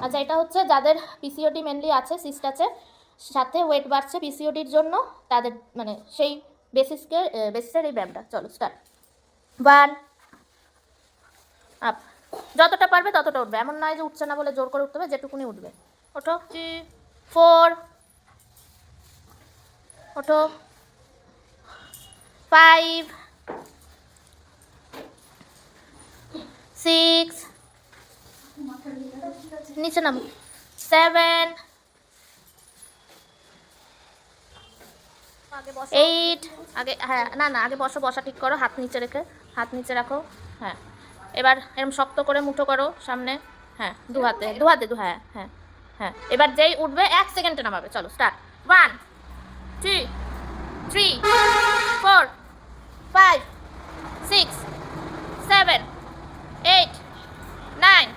আচ্ছা, এটা হচ্ছে যাদের পিসিওডি মেনলি আছে, সিস্ট আছে, সাথে ওয়েট বাড়ছে পিসিওডির জন্য, তাদের মানে সেই বেসিসের এই ব্যায়ামটা। চলো স্টার্ট। 1 আপ। যতটা পারবে ততটা উঠবে, এমন নয় যে উঠছে না বলে জোর করে উঠতে হবে, যেটুকুনি উঠবে। ওঠো। 4 ওঠো। 5 6 নিচে নামো। 7 8 আগে, হ্যাঁ না না আগে বসো, বসা ঠিক করো, হাত নিচে রেখে, হাত নিচে রাখো। হ্যাঁ, এবার এরকম শক্ত করে মুঠো করো সামনে। হ্যাঁ, দু হাতে, হ্যাঁ হ্যাঁ হ্যাঁ। এবার যেই উঠবে 1 সেকেন্ডে নামাবে। চলো স্টার্ট। 1 2 3 4 5 6 7 8 9